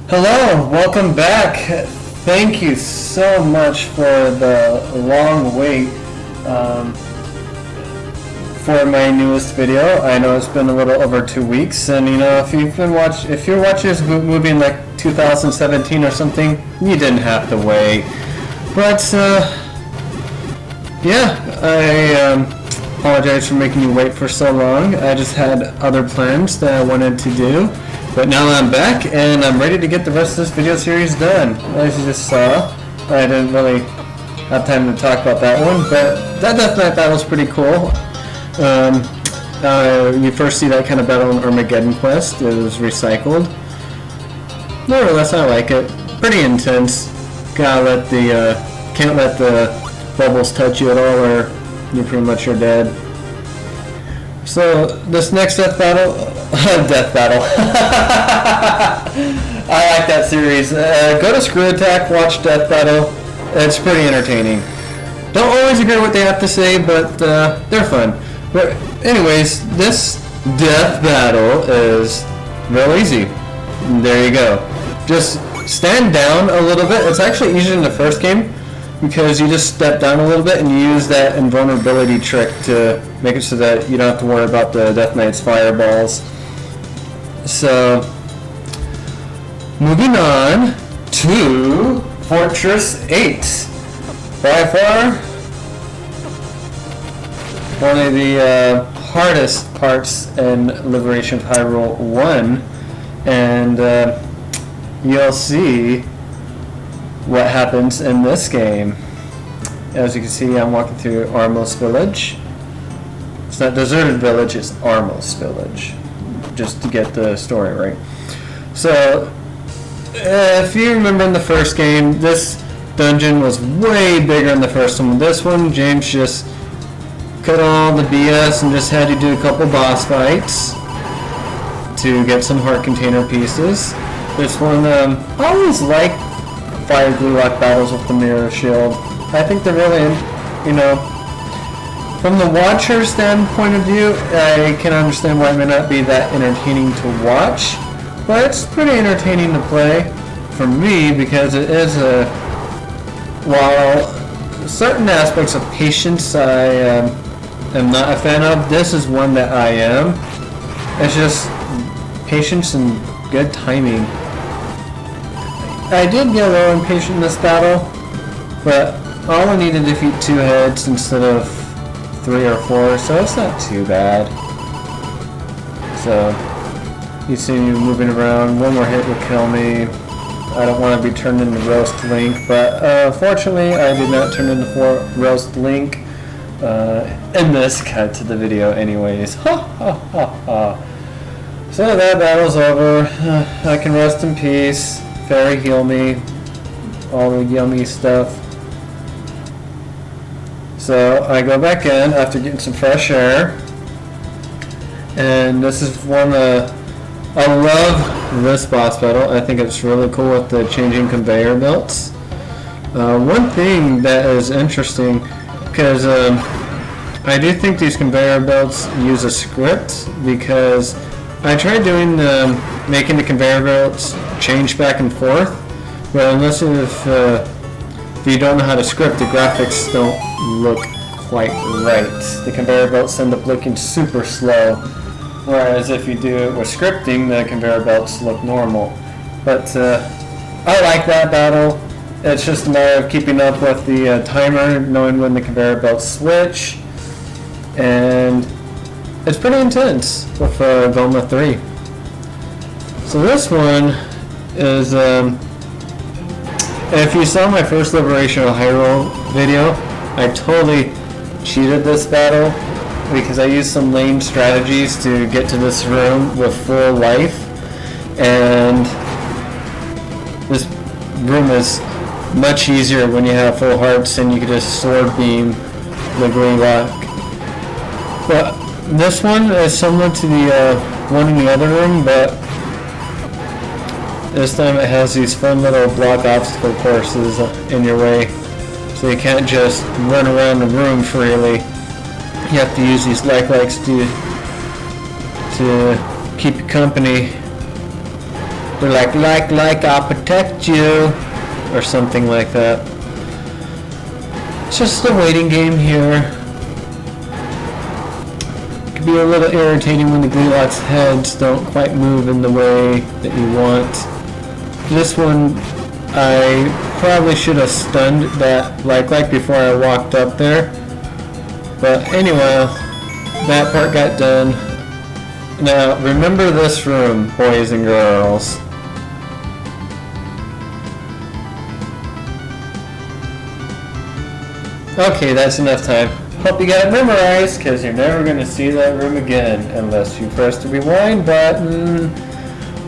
Hello, welcome back. Thank you so much for the long wait for my newest video. I know it's been a little over 2 weeks, and if you're watching this movie in like 2017 or something, you didn't have to wait. But yeah, I apologize for making you wait for so long. I just had other plans that I wanted to do. But now I'm back, and I'm ready to get the rest of this video series done. As you just saw, I didn't really have time to talk about that one, but that Death Knight battle is pretty cool. You first see that kind of battle in Armageddon Quest. It was recycled. More or less, I like it. Pretty intense. Can't let the bubbles touch you at all, or you pretty much are dead. So this next death battle. I like that series. Go to Screw Attack, watch Death Battle. It's pretty entertaining. Don't always agree with what they have to say, but they're fun. But anyways, this Death Battle is real easy. There you go. Just stand down a little bit. It's actually easier in the first game because you just step down a little bit and you use that invulnerability trick to make it so that you don't have to worry about the Death Knight's fireballs. So, moving on to Fortress 8. By far, one of the hardest parts in Liberation of Hyrule 1, and you'll see what happens in this game. As you can see, I'm walking through Armos Village. It's not Deserted Village, it's Armos Village, just to get the story right. So, if you remember in the first game, this dungeon was way bigger in the first one. This one, James just cut all the BS and just had to do a couple boss fights to get some heart container pieces. This one, I always like fire glue lock battles with the mirror shield. I think they're really, from the watcher standpoint of view, I can understand why it may not be that entertaining to watch, but it's pretty entertaining to play for me because it is while certain aspects of patience I am not a fan of, this is one that I am. It's just patience and good timing. I did get a little impatient in this battle, but all I need to defeat 2 heads instead of 3 or 4, so it's not too bad. So, you see me moving around, one more hit will kill me. I don't want to be turned into Roast Link, but fortunately I did not turn into Roast Link in this cut to the video anyways. Ha ha ha ha. So that battle's over. I can rest in peace. Fairy heal me. All the yummy stuff. So I go back in after getting some fresh air, and this is one I love this boss battle. I think it's really cool with the changing conveyor belts. One thing that is interesting, because I do think these conveyor belts use a script, because I tried doing making the conveyor belts change back and forth, but unless if you don't know how to script, the graphics don't look quite right. The conveyor belts end up looking super slow, whereas if you do it with scripting, the conveyor belts look normal. But I like that battle. It's just a matter of keeping up with the timer, knowing when the conveyor belts switch, and it's pretty intense with Velma 3. So this one is, if you saw my first Liberation of Hyrule video, I totally cheated this battle because I used some lame strategies to get to this room with full life, and this room is much easier when you have full hearts and you can just sword beam the glue lock. But this one is similar to the one in the other room, but this time it has these fun little block obstacle courses in your way, so you can't just run around the room freely. You have to use these lights to keep you company They're like, I'll protect you, or something like that. It's just a waiting game here. It can be a little irritating when the TLoH's heads don't quite move in the way that you want. This one, I probably should have stunned that like before I walked up there. But anyway, that part got done. Now, remember this room, boys and girls. Okay, that's enough time. Hope you got it memorized, because you're never going to see that room again unless you press the rewind button.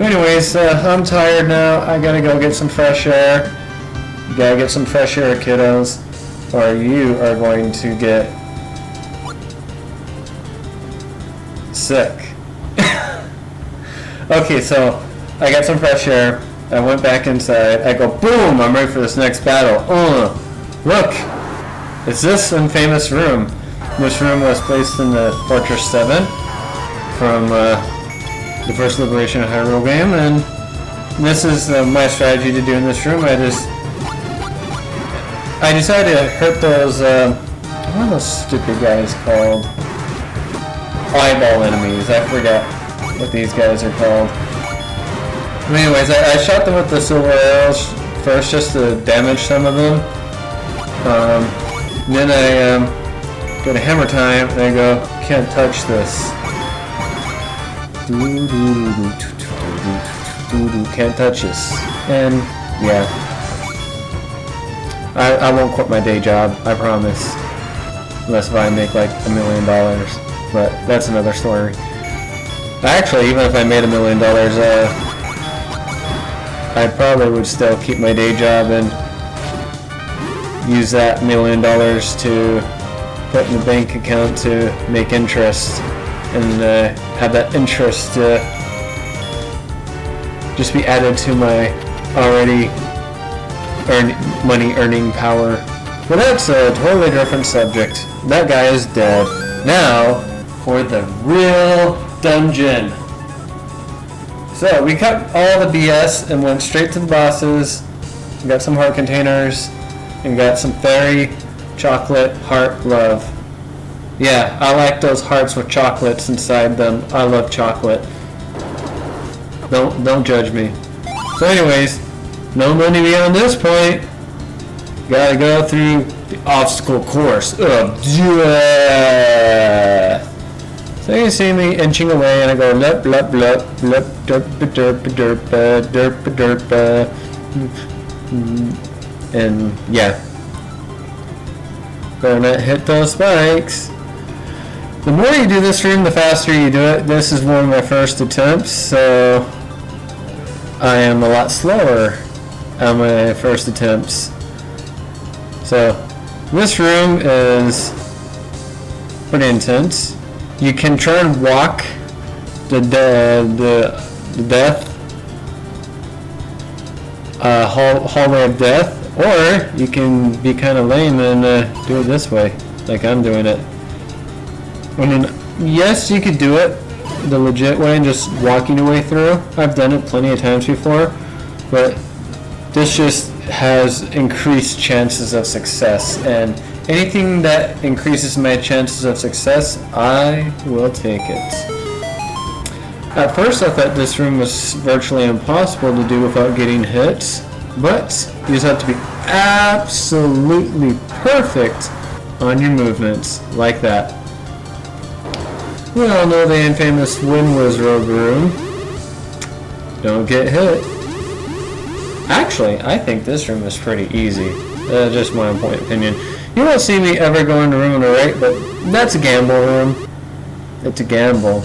Anyways, I'm tired now. I gotta go get some fresh air. You gotta get some fresh air, kiddos, or you are going to get sick. Okay, so I got some fresh air. I went back inside. I go, boom! I'm ready for this next battle. Look! It's this infamous room. This room was placed in the Fortress 7 from the first Liberation of Hyrule game, and this is my strategy to do in this room. I decided to hurt those, what are those stupid guys called? Eyeball enemies. I forgot what these guys are called. Anyways, I shot them with the silver arrows first just to damage some of them. Then I go to hammer time and I go, can't touch this. Can't touch this. And yeah, I won't quit my day job, I promise. Unless if I make like $1 million. But that's another story. Actually, even if I made $1 million, I probably would still keep my day job and use that $1 million to put in the bank account to make interest, and have that interest just be added to my already money earning power. But that's a totally different subject. That guy is dead. Now for the real dungeon. So we cut all the BS and went straight to the bosses. We got some heart containers and got some fairy chocolate heart love. Yeah, I like those hearts with chocolates inside them. I love chocolate. Don't judge me. So anyways, no money beyond this point. Gotta go through the obstacle course of death. So you see me inching away, and I go blup blup blup blup derp derp derp derp derp, and yeah, gonna hit those spikes. The more you do this room, the faster you do it. This is one of my first attempts, so I am a lot slower on my first attempts. So this room is pretty intense. You can try and walk the death hallway of death, or you can be kind of lame and do it this way, like I'm doing it. I mean, yes, you could do it the legit way and just walking your way through. I've done it plenty of times before, but this just has increased chances of success, and anything that increases my chances of success, I will take it. At first I thought this room was virtually impossible to do without getting hit, but you just have to be absolutely perfect on your movements, like that. We all know the infamous Wind Wizard room. Don't get hit. Actually, I think this room is pretty easy. Just my own point of opinion. You won't see me ever go in the room on the right, but that's a gamble room. It's a gamble.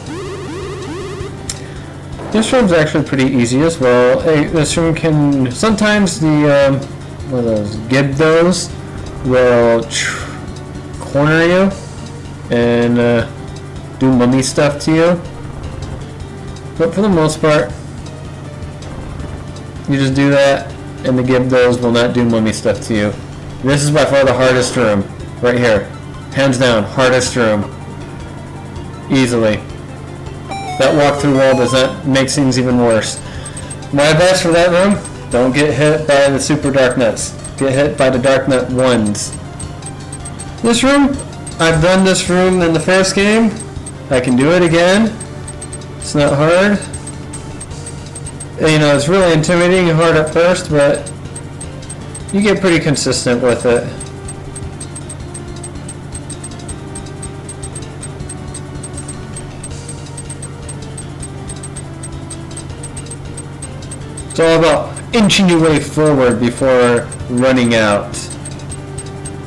This room's actually pretty easy as well. This room can... Sometimes the... what are those? Gibdos will corner you and do mummy stuff to you. But for the most part, you just do that, and the Gibdos will not do mummy stuff to you. This is by far the hardest room, right here. Hands down, hardest room. Easily. That walk-through wall does not make things even worse. My advice for that room, don't get hit by the super dark nuts. Get hit by the dark nut ones. This room, I've done this room in the first game. I can do it again. It's not hard. You know, it's really intimidating and hard at first, but you get pretty consistent with it. It's all about inching your way forward before running out.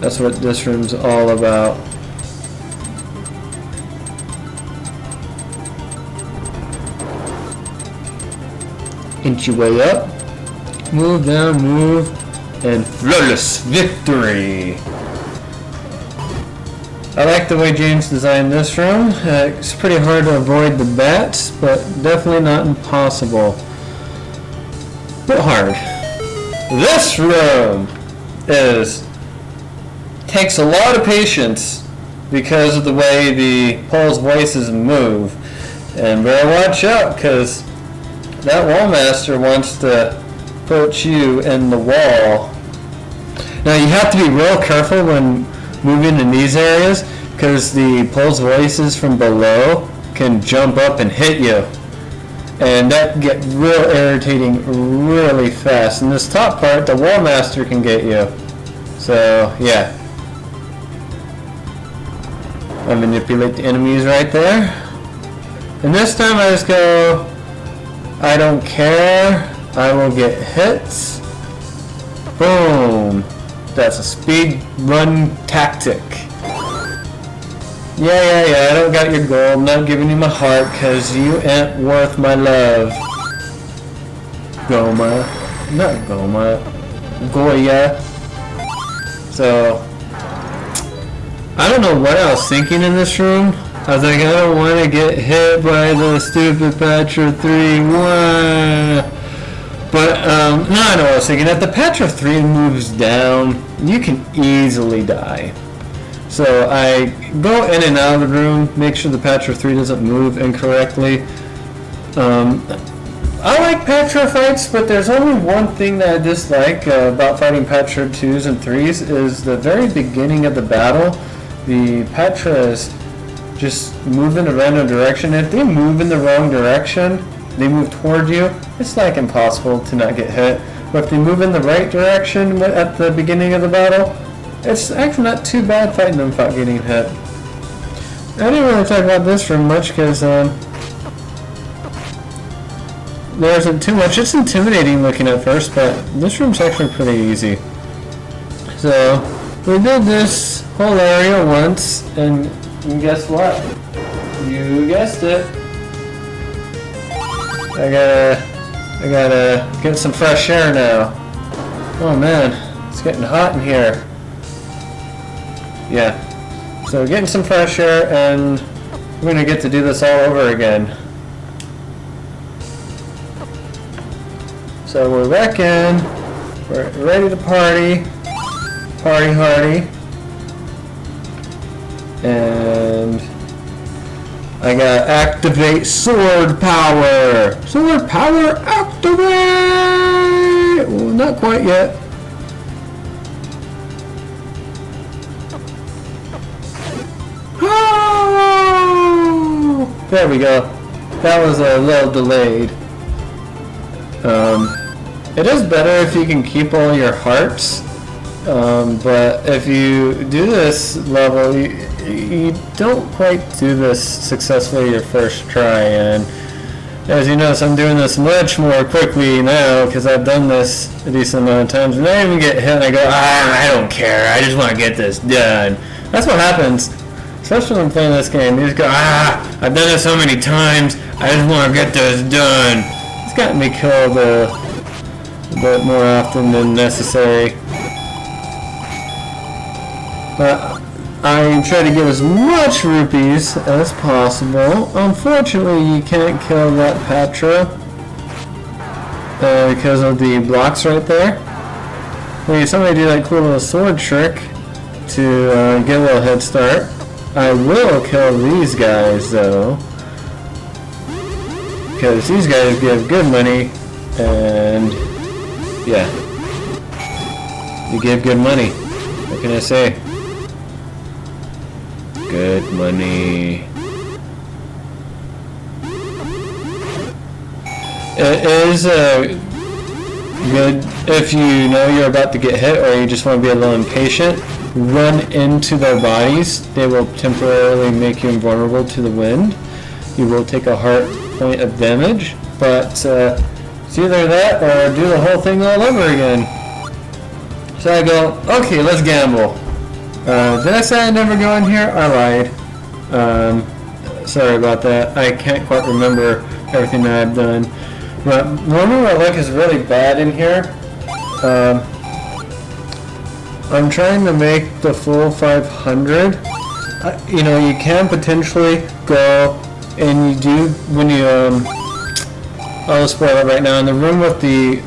That's what this room's all about. Inch your way up, move down, move, and flawless victory! I like the way James designed this room. It's pretty hard to avoid the bats, but definitely not impossible. But hard. This room takes a lot of patience because of the way the Pole's voices move. And better watch out, because that wall master wants to put you in the wall. Now you have to be real careful when moving in these areas, because the Pole's voices from below can jump up and hit you. And that can get real irritating really fast. In this top part, the wall master can get you. So, yeah. I manipulate the enemies right there. And this time I just go, I don't care, I will get hit. Boom. That's a speed run tactic. Yeah, I don't got your gold. I'm not giving you my heart because you ain't worth my love. Goma. Not Goma. Goya. So, I don't know what I was thinking in this room. I was like, I don't want to get hit by the stupid Patra 3. Wah. But, no, I know what I was thinking. If the Patra 3 moves down, you can easily die. So I go in and out of the room, make sure the Patra 3 doesn't move incorrectly. I like Patra fights, but there's only one thing that I dislike about fighting Patra 2s and 3s is the very beginning of the battle. The Patra is just move in a random direction. If they move in the wrong direction, they move toward you, it's like impossible to not get hit. But if they move in the right direction at the beginning of the battle, it's actually not too bad fighting them without getting hit. I didn't really talk about this room much because there isn't too much. It's intimidating looking at first, but this room's actually pretty easy. So we did this whole area once, and guess what? You guessed it. I gotta get some fresh air now. Oh man, it's getting hot in here. Yeah, so getting some fresh air, and we're gonna get to do this all over again. So we're back in, we're ready to party hardy, and I gotta activate sword power. Sword power activate! Well, not quite yet. There we go. That was a little delayed. It is better if you can keep all your hearts, but if you do this level, you don't quite do this successfully your first try. And as you notice, I'm doing this much more quickly now because I've done this a decent amount of times. And I even get hit and I go, I don't care, I just want to get this done. That's what happens. Especially when I'm playing this game, you just go, I've done this so many times, I just want to get this done. It's gotten me killed a bit more often than necessary. But I try to get as much rupees as possible. Unfortunately, you can't kill that Patra because of the blocks right there. Maybe somebody do that cool little sword trick to get a little head start. I will kill these guys though, because these guys give good money And yeah, you give good money. What can I say? Good money. It is good if you know you're about to get hit or you just want to be a little impatient. Run into their bodies. They will temporarily make you invulnerable to the wind. You will take a heart point of damage, but it's either that or do the whole thing all over again. So I go, okay, let's gamble. Did I say I never go in here? I lied. Sorry about that. I can't quite remember everything that I've done. But normally my luck is really bad in here. I'm trying to make the full 500. You know, you can potentially go, and you do when you I'll spoil it right now. In the room with the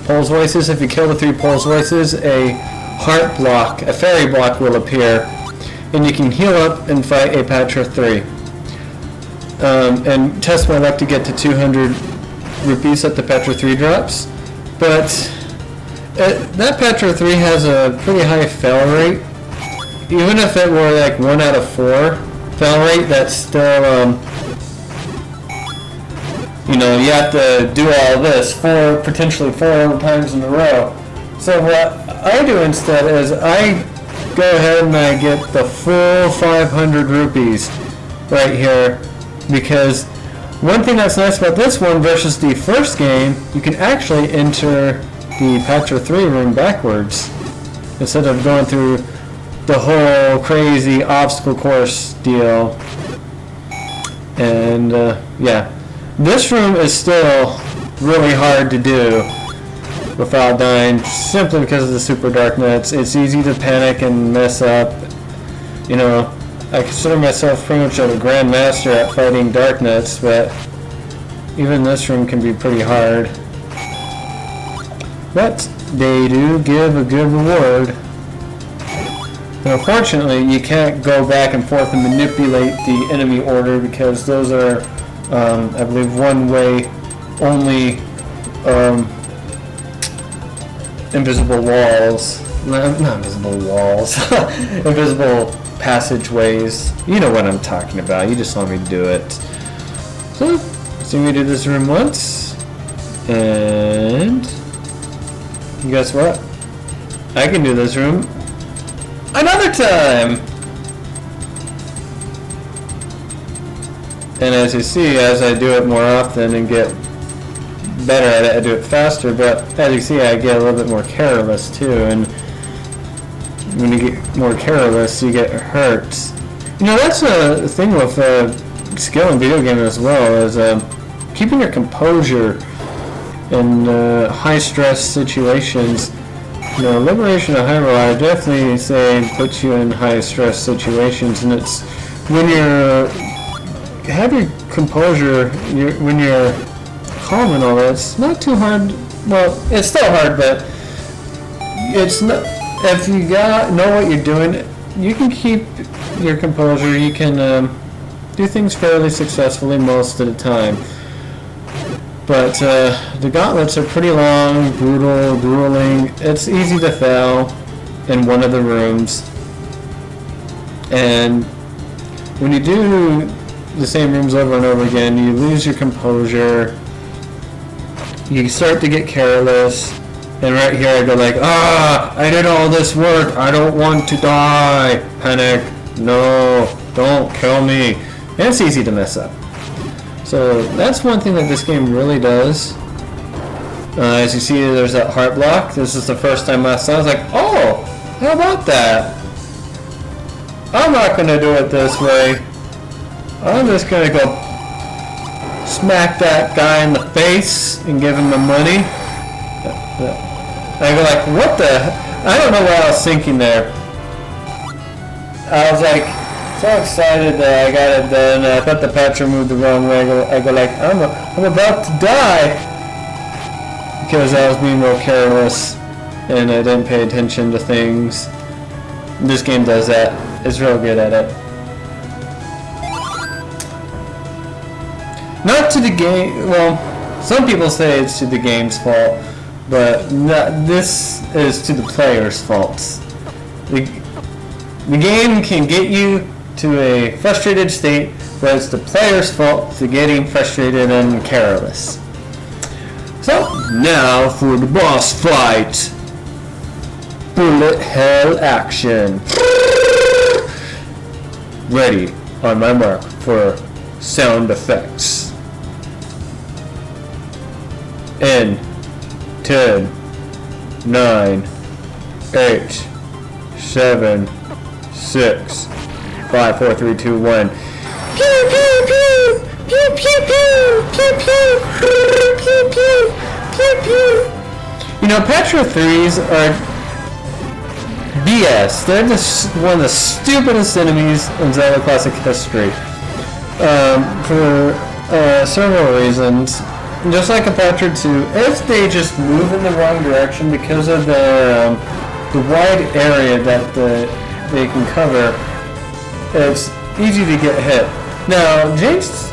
Pole's Voices, if you kill the 3 Pole's Voices, a heart block, a fairy block will appear, and you can heal up and fight a Patra 3. And test my luck to get to 200 rupees that the Patra 3 drops. But that Patra 3 has a pretty high fail rate. Even if it were like 1 out of 4 fail rate, that's still you know, you have to do all this potentially 4 times in a row. So what I do instead is I go ahead and I get the full 500 rupees right here, because one thing that's nice about this one versus the first game, you can actually enter the Patra 3 room backwards instead of going through the whole crazy obstacle course deal. And yeah. This room is still really hard to do without dying, simply because of the super dark nuts. It's easy to panic and mess up. You know, I consider myself pretty much a grandmaster at fighting dark nuts, but even this room can be pretty hard. But they do give a good reward. But unfortunately, you can't go back and forth and manipulate the enemy order, because those are I believe one-way only invisible walls. Not invisible walls. Invisible passageways. You know what I'm talking about. You just saw me do it. So we did this room once. And guess what? I can do this room another time! And as you see, as I do it more often and get better at it, I do it faster, but as you see, I get a little bit more careless too, and when you get more careless, you get hurt. You know, that's a thing with skill in video gaming as well, is keeping your composure in high-stress situations. You know, Liberation of Hyrule, I definitely say puts you in high-stress situations, and it's when you're have your composure, when you're calm and all that, it's not too hard. Well, it's still hard, but it's not. If you know what you're doing, you can keep your composure. You can do things fairly successfully most of the time. But the gauntlets are pretty long, brutal, grueling. It's easy to fail in one of the rooms. And when you do the same rooms over and over again, you lose your composure. You start to get careless. And right here I go like, I did all this work. I don't want to die. Panic. No, don't kill me. And it's easy to mess up. So that's one thing that this game really does. As you see, there's that heart block. This is the first time I saw it. I was like, oh, how about that? I'm not going to do it this way. I'm just going to go smack that guy in the face and give him the money. I go like, what the? I don't know what I was thinking there. I was like so excited that I got it done. I thought the Patra moved the wrong way. I go like, I'm about to die, because I was being real careless and I didn't pay attention to things. This game does that. It's real good at it. Not to the game. Well, Some people say it's to the game's fault, but this is to the player's faults. The game can get you to a frustrated state, but it's the player's fault for getting frustrated and careless. So, now for the boss fight. Bullet hell action. Ready on my mark for sound effects. In 10, 9, 8, 7, 6, 5, 4, 3, 2, 1. Pew pew pew! Pew pew pew! Pew pew! Pew pew! Pew pew! You know, Petra 3s are BS. They're one of the stupidest enemies in Zelda Classic history. For several reasons. Just like a Petra 2, if they just move in the wrong direction because of the wide area that they can cover, it's easy to get hit. Now, James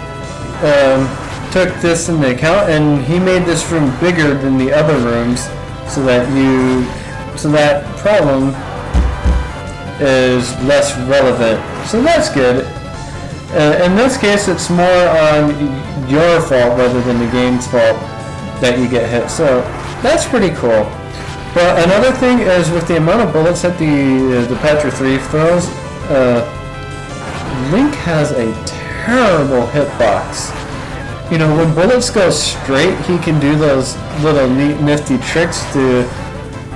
took this into account, and he made this room bigger than the other rooms, so that problem is less relevant. So that's good. In this case, it's more on your fault rather than the game's fault that you get hit. So that's pretty cool. But another thing is with the amount of bullets that the Petra 3 throws, Link has a terrible hitbox. You know, when bullets go straight, he can do those little neat, nifty tricks to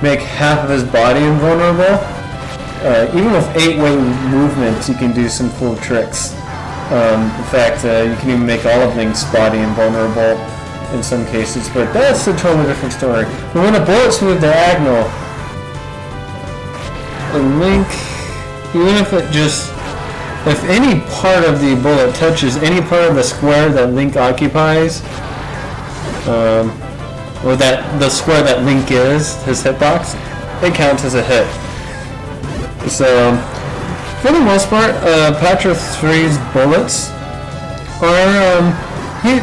make half of his body invulnerable. Even with 8-way movements, you can do some cool tricks. In fact, you can even make all of Link's body invulnerable in some cases, but that's a totally different story. But when the bullets move diagonal, Link, even if if any part of the bullet touches any part of the square that Link occupies, or the square that Link is, his hitbox, it counts as a hit. So, for the most part, Petra 3's bullets are,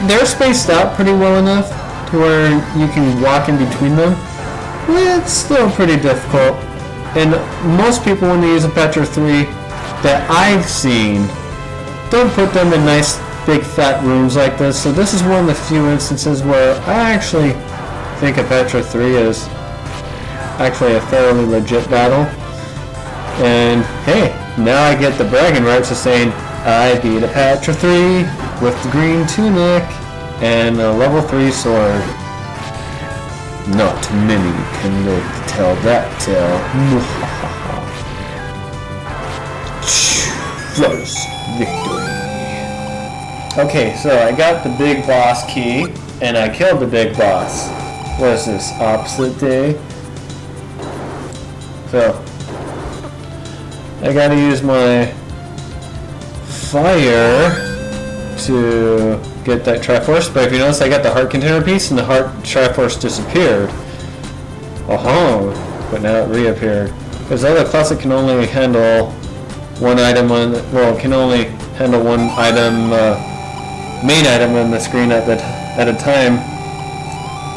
they're spaced out pretty well enough to where you can walk in between them. It's still pretty difficult. And most people, when they use a Petra 3 that I've seen, don't put them in nice big fat rooms like this. So this is one of the few instances where I actually think a Petra 3 is actually a fairly legit battle. And hey, now I get the bragging rights of saying I beat a Petra 3 with the green tunic and a level 3 sword. Not many can live to tell that tale. Flawless victory. Okay, so I got the big boss key and I killed the big boss. What is this, opposite day? So I gotta use my fire to get that Triforce, but if you notice I got the heart container piece and the heart Triforce disappeared. Oh, but now it reappeared. Because Zelda Classic can only handle one item can only handle one item, main item on the screen at a time.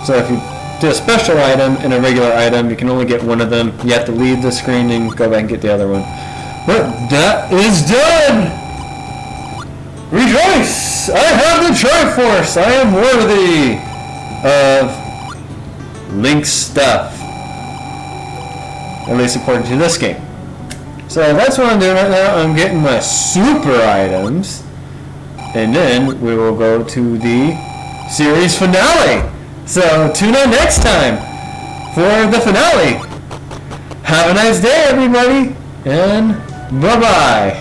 So if you do a special item and a regular item, you can only get one of them. You have to leave the screen and go back and get the other one. But that is done! Rejoice! I have the Triforce! I am worthy of Link's stuff. At least according to this game. So that's what I'm doing right now. I'm getting my super items. And then we will go to the series finale. So tune in next time for the finale. Have a nice day, everybody. And bye-bye.